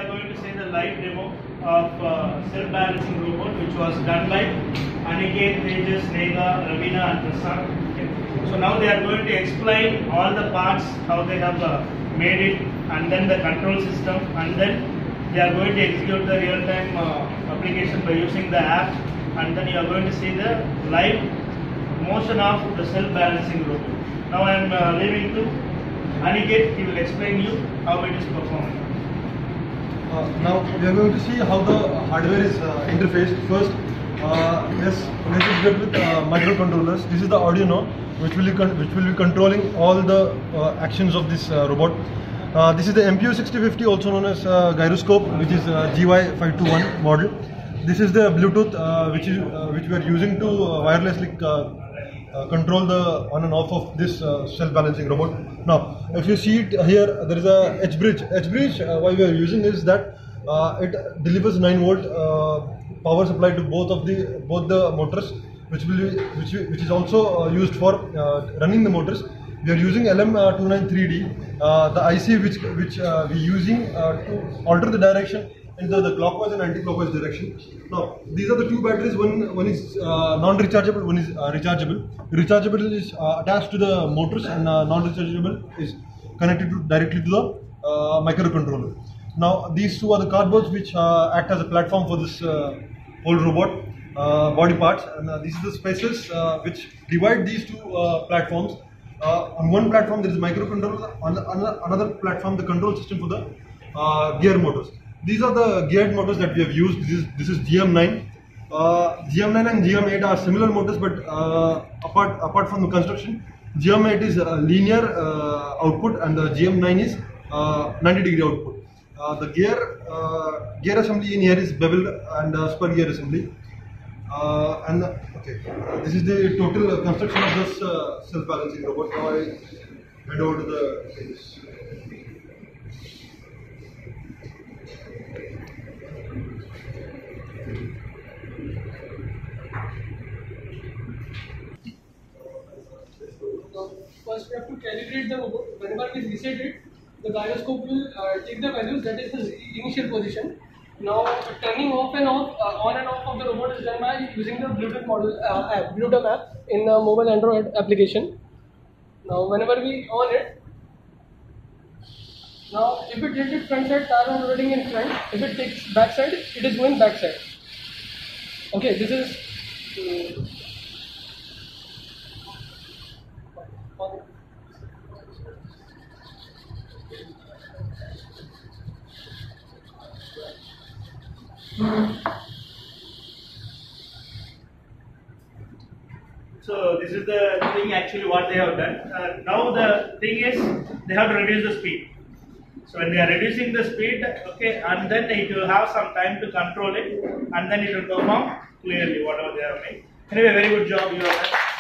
are going to see the live demo of self-balancing robot, which was done by Aniket, Tejas, Nega, Ravina and Prasad. Okay. So now they are going to explain all the parts, how they have made it, and then the control system, and then they are going to execute the real-time application by using the app, and then you are going to see the live motion of the self-balancing robot. Now I am leaving to Aniket. He will explain you how it is performing. Now we are going to see how the hardware is interfaced. First, let's get with microcontrollers. This is the Arduino, which will be controlling all the actions of this robot. This is the MPU 6050, also known as gyroscope, which is GY521 model. This is the Bluetooth, which we are using to wirelessly control the on and off of this self-balancing robot. Now, if you see it here, there is a H-bridge. H-bridge, why we are using is that it delivers 9-volt power supply to both the motors, which is also used for running the motors. We are using LM293D, the IC which we are using to alter the direction into the clockwise and anti-clockwise direction. Now, these are the two batteries. One is non-rechargeable, one is rechargeable. Rechargeable is attached to the motors, and non-rechargeable is connected directly to the microcontroller. Now, these two are the cardboards which act as a platform for this whole robot body parts, and these are the spaces which divide these two platforms. On one platform there is a microcontroller, on another platform the control system for the gear motors. These are the geared motors that we have used. This is GM9. GM9 and GM8 are similar motors, but apart from the construction, GM8 is linear output and the GM9 is 90-degree output. The gear assembly in here is bevel and spur gear assembly. This is the total construction of this self-balancing robot. Now I hand over to the things. First, we have to calibrate the robot. Whenever we reset it, the gyroscope will take the values, that is the initial position. Now, turning off and on and off of the robot is done by using the Bluetooth Bluetooth app in the mobile Android application. Now, whenever we on it, now if it tilted front side, tire are rotating in front. If it takes back side, it is going back side. Okay, this is. So this is the thing actually what they have done. Now the thing is they have to reduce the speed. So when they are reducing the speed, okay, and then it will have some time to control it, and then it will perform clearly whatever they have made. Anyway, very good job you have done.